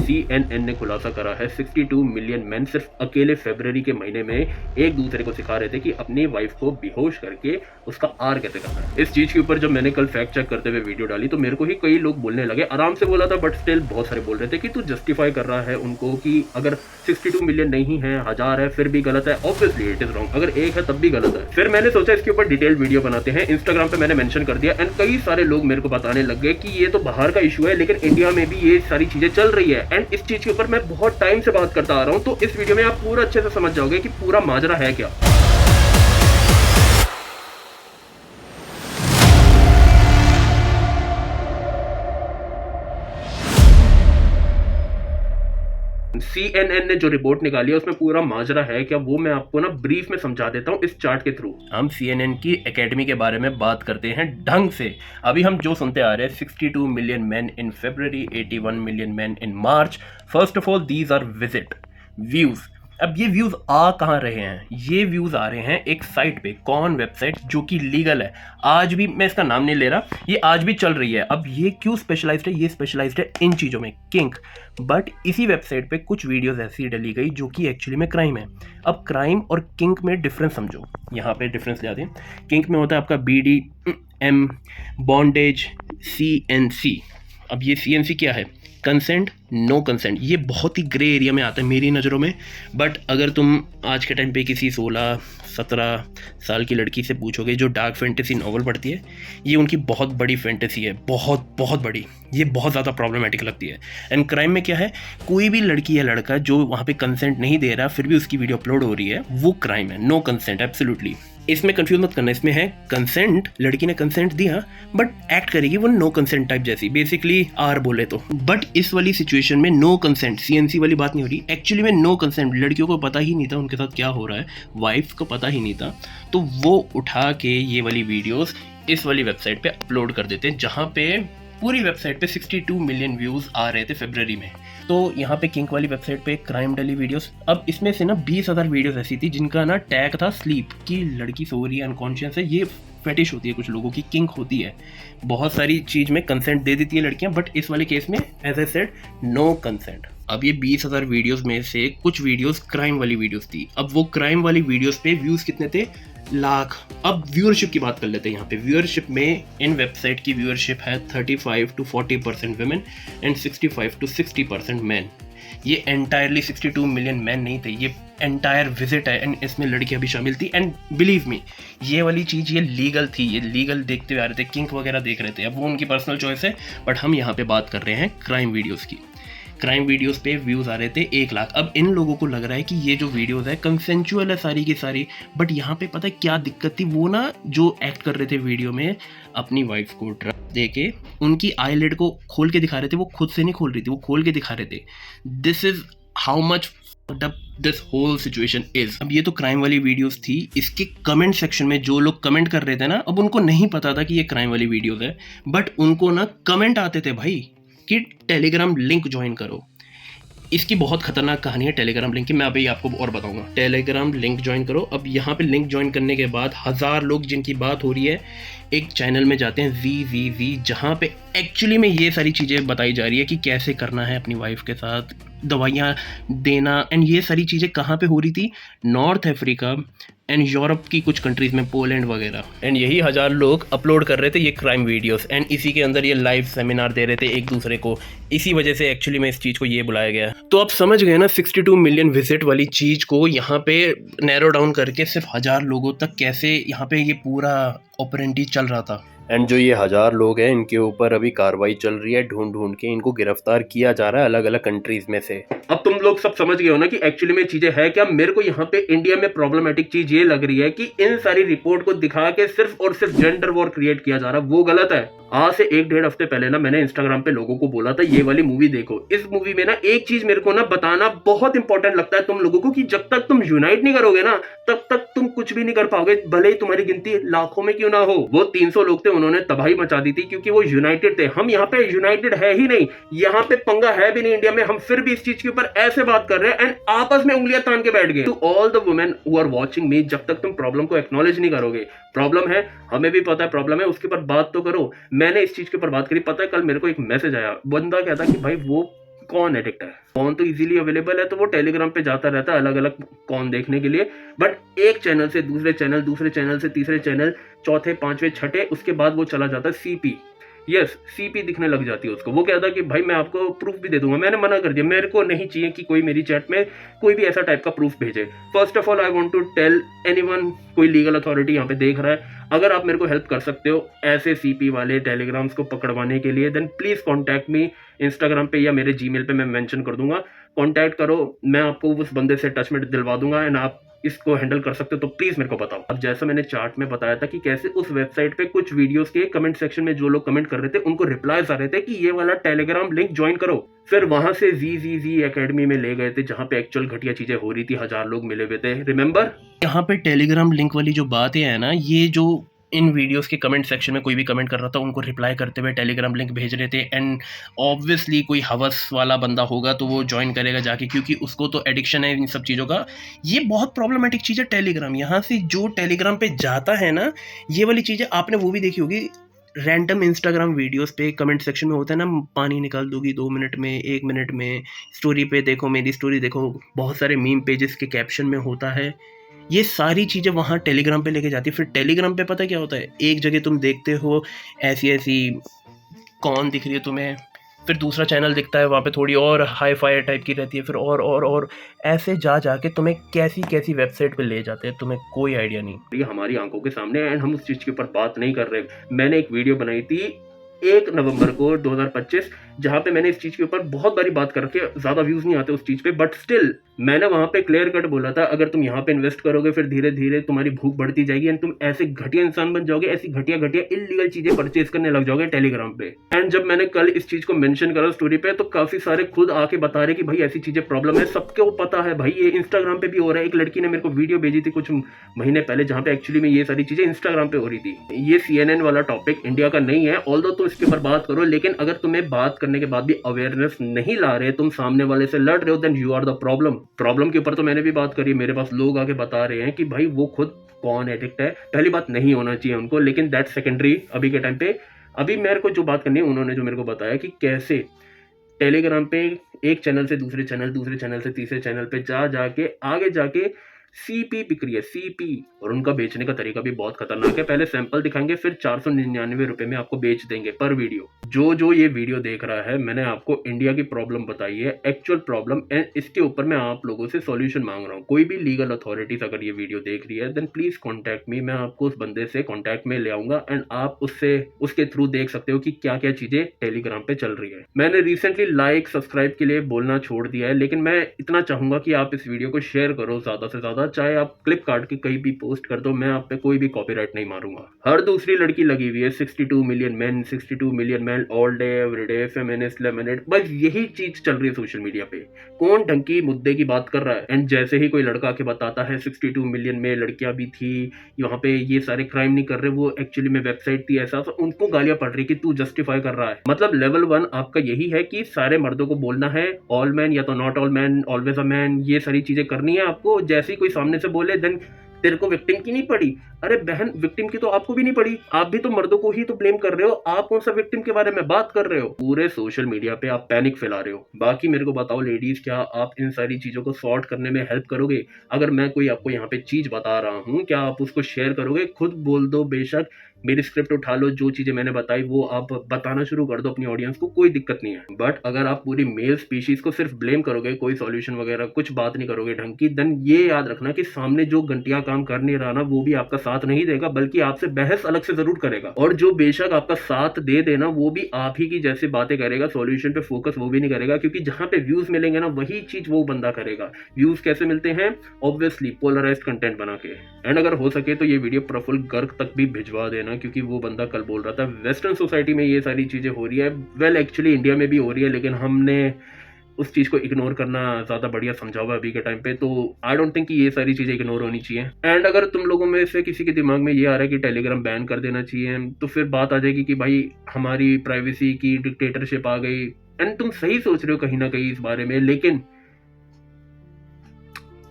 CNN ने खुलासा करा है 62 मिलियन मैन सिर्फ अकेले फरवरी के महीने में एक दूसरे को सिखा रहे थे कि अपनी वाइफ को बेहोश करके उसका आर कैसे करना है। इस चीज के ऊपर जब मैंने कल फैक्ट चेक करते हुए वीडियो डाली तो मेरे को ही कई लोग बोलने लगे, आराम से बोला था बट स्टिल बहुत सारे बोल रहे थे कि तू जस्टिफाई कर रहा है उनको कि अगर 62 मिलियन नहीं है, 1000 है, फिर भी गलत है। ऑब्वियसली इट इज रॉन्ग, अगर एक है तब भी गलत है। फिर मैंने सोचा इसके ऊपर डिटेल वीडियो बनाते हैं। इंस्टाग्राम पे मैंने मेंशन कर दिया एंड कई सारे लोग मेरे को बताने लग गए कि ये तो बाहर का इशू है लेकिन इंडिया में भी ये सारी चीजें चल रही है। एंड इस चीज के ऊपर मैं बहुत टाइम से बात करता आ रहा हूं, तो इस वीडियो में आप पूरा अच्छे से समझ जाओगे कि पूरा माजरा है क्या। CNN ने जो रिपोर्ट निकाली है उसमें पूरा माजरा है क्या, वो मैं आपको ना ब्रीफ में समझा देता हूँ इस चार्ट के थ्रू। हम CNN की एकेडमी के बारे में बात करते हैं ढंग से। अभी हम जो सुनते आ रहे हैं 62 million man in February, 81 million man in March. First of all these are visit views. अब ये व्यूज आ कहाँ रहे हैं? ये व्यूज आ रहे हैं एक साइट पे, कौन वेबसाइट, जो कि लीगल है। आज भी, मैं इसका नाम नहीं ले रहा, ये आज भी चल रही है। अब ये क्यों स्पेशलाइज्ड है? ये स्पेशलाइज्ड है इन चीज़ों में, किंक। बट इसी वेबसाइट पे कुछ वीडियोस ऐसी डली गई जो कि एक्चुअली में क्राइम है। अब क्राइम और किंक में डिफरेंस समझो। यहाँ पे डिफरेंस ले आते हैं। किंक में होता है आपका BDM, बॉन्डेज, CNC। अब ये CNC क्या है? Consent, no consent. ये बहुत ही ग्रे एरिया में आता है मेरी नज़रों में। बट अगर तुम आज के टाइम पे किसी 16-17 साल की लड़की से पूछोगे जो डार्क फैंटेसी नॉवल पढ़ती है, ये उनकी बहुत बड़ी फैंटेसी है, बहुत बहुत बड़ी। ये बहुत ज़्यादा प्रॉब्लमेटिक लगती है। एंड क्राइम में क्या है? कोई भी लड़की या लड़का जो वहाँ पे कंसेंट नहीं दे रहा फिर भी उसकी वीडियो अपलोड हो रही है, वो क्राइम है। No consent, absolutely. इसमें कंफ्यूज मत करना, इसमें है कंसेंट, लड़की ने कंसेंट दिया बट एक्ट करेगी वो नो कंसेंट टाइप जैसी, बेसिकली आर बोले तो। बट इस वाली सिचुएशन में नो कंसेंट, CNC वाली बात नहीं हो रही। एक्चुअली में नो कंसेंट, लड़कियों को पता ही नहीं था उनके साथ क्या हो रहा है, वाइफ को पता ही नहीं था, तो वो उठा के ये वाली वीडियोस इस वाली वेबसाइट पे अपलोड कर देते हैं, जहाँ पे पूरी वेबसाइट पे 62 मिलियन व्यूज़ आ रहे थे फरवरी में। तो यहाँ पे किंक वाली वेबसाइट पे क्राइम डली वीडियोस। अब इसमें से ना 20,000 वीडियोस ऐसी थी जिनका ना टैग था स्लीप, की लड़की सो रही है, अनकॉन्शियस है। ये फेटिश होती है कुछ लोगों की, किंक होती है। बहुत सारी चीज़ में कंसेंट दे देती है लड़कियां, बट इस वाले केस में as I said no consent. अब ये 20,000 वीडियोस में से कुछ वीडियोस क्राइम वाली वीडियोस थी। अब वो क्राइम वाली वीडियोस पे व्यूज़ कितने थे? लाख। अब व्यूअरशिप की बात कर लेते हैं। यहाँ पे व्यूअरशिप में इन वेबसाइट की व्यूअरशिप है 35 to 40% women and 65 to 60% man. ये एंटायरली 62 मिलियन मैन नहीं थे, ये एंटायर विजिट है एंड इसमें लड़कियां भी शामिल थी। एंड बिलीव मी, ये वाली चीज़ ये लीगल थी, ये लीगल देखते हुए आ रहे थे, किंक वगैरह देख रहे थे। अब वो उनकी पर्सनल चॉइस है, बट हम यहाँ पे बात कर रहे हैं क्राइम वीडियोज़ की। क्राइम वीडियोस पे व्यूज़ आ रहे थे 1 लाख। अब इन लोगों को लग रहा है कि ये जो वीडियोस है कंसेंचुअल है सारी की सारी, बट यहाँ पे पता है क्या दिक्कत थी? वो ना जो एक्ट कर रहे थे वीडियो में, अपनी वाइफ को ड्रग दे के उनकी आईलिड को खोल के दिखा रहे थे। वो खुद से नहीं खोल रही थी, वो खोल के दिखा रहे थे। This is how much this whole situation is. अब ये तो क्राइम वाली वीडियोस थी। इसके कमेंट सेक्शन में जो लोग कमेंट कर रहे थे ना, अब उनको नहीं पता था कि ये क्राइम वाली वीडियोस है, बट उनको ना कमेंट आते थे भाई कि टेलीग्राम लिंक ज्वाइन करो। इसकी बहुत खतरनाक कहानी है टेलीग्राम लिंक की, मैं अभी आपको और बताऊंगा। टेलीग्राम लिंक ज्वाइन करो। अब यहाँ पे लिंक ज्वाइन करने के बाद 1000 लोग जिनकी बात हो रही है एक चैनल में जाते हैं VVV, जहाँ पे एक्चुअली में ये सारी चीज़ें बताई जा रही है कि कैसे करना है अपनी वाइफ के साथ, दवाइयाँ देना। एंड ये सारी चीज़ें कहाँ पे हो रही थी? नॉर्थ अफ्रीका एंड यूरोप की कुछ कंट्रीज़ में, पोलैंड वगैरह। एंड यही 1000 लोग अपलोड कर रहे थे ये क्राइम वीडियोस एंड इसी के अंदर ये लाइव सेमिनार दे रहे थे एक दूसरे को। इसी वजह से एक्चुअली में इस चीज़ को ये बुलाया गया। तो आप समझ गए ना 62 मिलियन विजिट वाली चीज़ को यहाँ पे नैरो डाउन करके सिर्फ 1000 लोगों तक कैसे यहाँ पे ये पूरा ऑपरेंटी चल रहा था। एंड जो ये 1000 लोग हैं इनके ऊपर अभी कार्रवाई चल रही है, ढूंढ ढूंढ के इनको गिरफ्तार किया जा रहा है अलग अलग कंट्रीज में से। अब तुम लोग सब समझ गए हो ना कि एक्चुअली में चीजें है क्या। मेरे को यहाँ पे इंडिया में प्रॉब्लमेटिक चीज ये लग रही है कि इन सारी रिपोर्ट को दिखा के सिर्फ और सिर्फ जेंडर वॉर क्रिएट किया जा रहा है, वो गलत है। आज से 1-1.5 हफ्ते पहले ना मैंने इंस्टाग्राम पे लोगों को बोला था ये वाली मूवी देखो। इस मूवी में ना एक चीज मेरे को ना बताना बहुत इंपॉर्टेंट लगता है तुम लोगों को, कि जब तक तुम यूनाइट नहीं करोगे ना तब तक तुम कुछ भी नहीं कर पाओगे, भले ही तुम्हारी गिनती लाखों में क्यों ना हो। वो 300 लोग थे, उन्होंने तबाही मचा दी थी क्योंकि वो यूनाइटेड थे। हम यहाँ पे यूनाइटेड है ही नहीं, यहाँ पे पंगा है भी नहीं इंडिया में, हम फिर भी इस चीज के ऊपर ऐसे बात कर रहे हैं एंड आपस में उंगलियां तान के बैठ गए। To all the women who are watching me, जब तक तुम प्रॉब्लम को एक्नॉलेज नहीं करोगे, प्रॉब्लम है, हमें भी पता है प्रॉब्लम है, उसके ऊपर बात तो करो। मैंने इस चीज के ऊपर बात करी, पता है कल मेरे को एक मैसेज आया, बंदा कहता कि भाई वो कौन एडिक्ट है। कौन तो इजीली अवेलेबल है, तो वो टेलीग्राम पे जाता रहता है अलग अलग कौन देखने के लिए, बट एक चैनल से दूसरे चैनल, दूसरे चैनल से तीसरे चैनल, चौथे पांचवे छठे, उसके बाद वो चला जाता है सीपी। यस, सीपी दिखने लग जाती है उसको। वो कहता है कि भाई मैं आपको प्रूफ भी दे दूंगा। मैंने मना कर दिया, मेरे को नहीं चाहिए कि कोई मेरी चैट में कोई भी ऐसा टाइप का प्रूफ भेजे। First of all I want to tell anyone, कोई लीगल अथॉरिटी यहाँ पे देख रहा है, अगर आप मेरे को हेल्प कर सकते हो ऐसे सीपी वाले टेलीग्राम्स को पकड़वाने के लिए, then please contact me Instagram पे या मेरे जीमेल पे, मैं मेंशन कर दूंगा। कॉन्टैक्ट करो, मैं आपको उस बंदे से टच में दिलवा दूंगा, एंड आप इसको हैंडल कर सकते हो तो प्लीज मेरे को बताओ। अब जैसा मैंने चार्ट में बताया था कि कैसे उस वेबसाइट पे कुछ वीडियोस के कमेंट सेक्शन में जो लोग कमेंट कर रहे थे उनको रिप्लाईज आ रहे थे कि ये वाला टेलीग्राम लिंक ज्वाइन करो। फिर वहां से जी एकेडमी में ले गए थे जहां पे एक्चुअल घटिया चीजें हो रही थी, 1000 लोग मिले हुए थे, रिमेंबर। यहाँ पे टेलीग्राम लिंक वाली जो बातें है ना, ये जो इन वीडियोस के कमेंट सेक्शन में कोई भी कमेंट कर रहा था उनको रिप्लाई करते हुए टेलीग्राम लिंक भेज रहे थे, एंड ऑब्वियसली कोई हवस वाला बंदा होगा तो वो ज्वाइन करेगा जाके, क्योंकि उसको तो एडिक्शन है इन सब चीज़ों का। ये बहुत प्रॉब्लमेटिक चीज़ है टेलीग्राम। यहाँ से जो टेलीग्राम पे जाता है ना, ये वाली चीज़ें आपने वो भी देखी होगी, रैंडम इंस्टाग्राम वीडियोस पे कमेंट सेक्शन में होता है ना, पानी निकाल दोगी 2 मिनट में, 1 मिनट में, स्टोरी पे देखो, मेरी स्टोरी देखो, बहुत सारे मीम पेजेस के कैप्शन में होता है। ये सारी चीज़ें वहाँ टेलीग्राम पे लेके जाती है। फिर टेलीग्राम पे पता क्या होता है, एक जगह तुम देखते हो ऐसी ऐसी कौन दिख रही है तुम्हें, फिर दूसरा चैनल दिखता है वहाँ पे थोड़ी और हाई फाई टाइप की रहती है, फिर और ऐसे जा के तुम्हें कैसी कैसी वेबसाइट पे ले जाते हैं, तुम्हें कोई आइडिया नहीं। ये हमारी आंखों के सामने है, एंड हम उस चीज़ के ऊपर बात नहीं कर रहे। मैंने एक वीडियो बनाई थी 1 नवंबर को 2025, जहाँ पे मैंने इस चीज़ के ऊपर बहुत बारी बात करके, ज़्यादा व्यूज़ नहीं आते उस चीज़ पे, बट स्टिल मैंने वहाँ पे क्लियर कट बोला था, अगर तुम यहाँ पे इन्वेस्ट करोगे फिर धीरे धीरे तुम्हारी भूख बढ़ती जाएगी एंड तुम ऐसे घटिया इंसान बन जाओगे, ऐसी घटिया इलीगल चीज़ें परचेज करने लग जाओगे टेलीग्राम पे। एंड जब मैंने कल इस चीज़ को मेंशन करा स्टोरी पे, तो काफ़ी सारे खुद आके बता रहे कि भाई ऐसी चीज़ें प्रॉब्लम है, सबको पता है भाई, ये इंस्टाग्राम पे भी हो रहा है। एक लड़की ने मेरे को वीडियो भेजी थी कुछ महीने पहले, जहाँ पे एक्चुअली में ये सारी चीज़ें इंस्टाग्राम पे हो रही थी। ये CNN वाला टॉपिक इंडिया का नहीं है, ऑल्दो तुम इसके ऊपर बात करो, लेकिन अगर तुम्हें बात करने के बाद भी अवेयरनेस नहीं ला रहे, तुम सामने वाले से लड़ रहे हो, then you are the problem के ऊपर तो मैंने भी बात करी। मेरे पास लोग आके बता रहे हैं कि भाई वो खुद कौन एडिक्ट है। पहली बात, नहीं होना चाहिए उनको, लेकिन दैट सेकेंडरी अभी के टाइम पे। अभी मेरे को जो बात करनी है, उन्होंने जो मेरे को बताया कि कैसे टेलीग्राम पे एक चैनल से दूसरे चैनल, दूसरे चैनल से तीसरे चैनल पे जाके आगे जाके सीपी बिक रही है, सीपी। और उनका बेचने का तरीका भी बहुत खतरनाक है। पहले सैंपल दिखाएंगे, फिर 499 रुपए में आपको बेच देंगे पर वीडियो। जो ये वीडियो देख रहा है, मैंने आपको इंडिया की प्रॉब्लम बताई है, एक्चुअल प्रॉब्लम, एंड इसके ऊपर मैं आप लोगों से सॉल्यूशन मांग रहा हूँ। कोई भी लीगल अथॉरिटीज अगर ये वीडियो देख रही है, देन प्लीज कॉन्टैक्ट मी। मैं आपको उस बंदे से कॉन्टैक्ट में ले आऊंगा, एंड आप उसके थ्रू देख सकते हो कि क्या क्या चीजें टेलीग्राम पे चल रही है। मैंने रिसेंटली लाइक सब्सक्राइब के लिए बोलना छोड़ दिया है, लेकिन मैं इतना चाहूंगा कि आप इस वीडियो को शेयर करो ज्यादा से ज्यादा, चाहे आप क्लिप काट के कहीं भी पोस्ट कर दो, मैं आप पे कोई भी कॉपीराइट नहीं मारूंगा। हर दूसरी लड़की लगी हुई है 62 million man, 62 million man all day everyday, feminist, laminate, बस यही चीज चल रही है सोशल मीडिया पे। कौन ढंग की मुद्दे की बात कर रहा है? एंड जैसे ही कोई लड़का के बताता है 62 मिलियन में लड़कियां भी थी, वहां पे ये सारे क्राइम नहीं कर रहे, वो एक्चुअली में वेबसाइट थी, ऐसा उनको गालियां पड़ रही कि तू जस्टिफाई कर रहा है। मतलब लेवल 1 आपका यही है कि सारे मर्दों को बोलना है ऑल मैन या तो not all man, always a man, ये सारी चीजें करनी है आपको। जैसे ही कोई सामने से बोले, देन तेरे को विक्टिम की नहीं पड़ी। अरे बहन, विक्टिम की तो आपको भी नहीं पड़ी, आप भी तो मर्दों को ही तो ब्लेम कर रहे हो। आप कौन सा विक्टिम के बारे में बात कर रहे हो? पूरे सोशल मीडिया पे आप पैनिक फैला रहे हो। बाकी मेरे को बताओ लेडीज, क्या आप इन सारी चीजों को सॉर्ट करने में हेल्प करोगे? अगर मैं कोई आपको यहाँ पे चीज बता रहा हूँ, क्या आप उसको शेयर करोगे? खुद बोल दो, बेशक मेरी स्क्रिप्ट उठा लो, जो चीजें मैंने बताई वो आप बताना शुरू कर दो अपनी ऑडियंस को, कोई दिक्कत नहीं है। बट अगर आप पूरी मेल स्पीशीज को सिर्फ ब्लेम करोगे, कोई सॉल्यूशन वगैरह कुछ बात नहीं करोगे ढंग की, देन ये याद रखना कि सामने जो घंटिया काम कर नहीं रहा ना, वो भी आपका साथ नहीं देगा, बल्कि आपसे बहस अलग से जरूर करेगा। और जो बेशक आपका साथ दे देना, वो भी आप ही की जैसे बातें करेगा, सॉल्यूशन पे फोकस वो भी नहीं करेगा, क्योंकि जहां पे व्यूज मिलेंगे ना, वही चीज वो बंदा करेगा। व्यूज कैसे मिलते हैं? ऑब्वियसली पोलराइज्ड कंटेंट बना के। एंड अगर हो सके तो ये वीडियो प्रफुल्ल गर्ग तक भी भिजवा देना, क्योंकि वो बंदा कल बोल रहा था वेस्टर्न सोसाइटी में ये सारी चीजें हो रही है। वेल एक्चुअली इंडिया में भी हो रही है, लेकिन हमने उस चीज को इग्नोर करना ज्यादा बढ़िया समझा हुआ अभी के टाइम पे। तो आई डोंट थिंक कि ये सारी चीजें इग्नोर होनी चाहिए। एंड अगर तुम लोगों में से किसी के दिमाग में ये आ रहा है कि टेलीग्राम बैन कर देना चाहिए, तो फिर बात आ जाएगी कि भाई हमारी प्राइवेसी की डिक्टेटरशिप आ गई। एंड तुम सही सोच रहे हो कहीं ना कहीं इस बारे में, लेकिन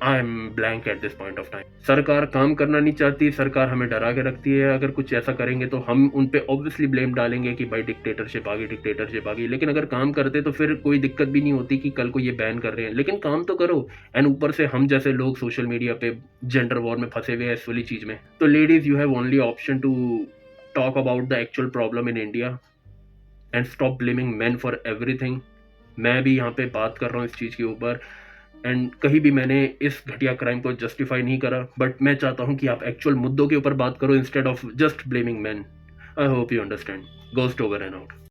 I am blank at this point of time. सरकार काम करना नहीं चाहती, सरकार हमें डरा के रखती है। अगर कुछ ऐसा करेंगे तो हम उन पे ऑब्वियसली ब्लेम डालेंगे कि भाई डिक्टेटरशिप आ गई। लेकिन अगर काम करते तो फिर कोई दिक्कत भी नहीं होती कि कल को ये बैन कर रहे हैं, लेकिन काम तो करो। एंड ऊपर से हम जैसे लोग सोशल मीडिया पे जेंडर वॉर में फंसे हुए हैं इस वाली चीज़ में। तो ladies, you have only option to talk about the actual problem in India and stop blaming man for everything. मैं भी यहाँ पे बात कर रहा हूँ इस चीज़ के ऊपर, एंड कहीं भी मैंने इस घटिया क्राइम को जस्टिफाई नहीं करा, बट मैं चाहता हूँ कि आप एक्चुअल मुद्दों के ऊपर बात करो instead of just blaming man. I hope you understand. Ghost over and out.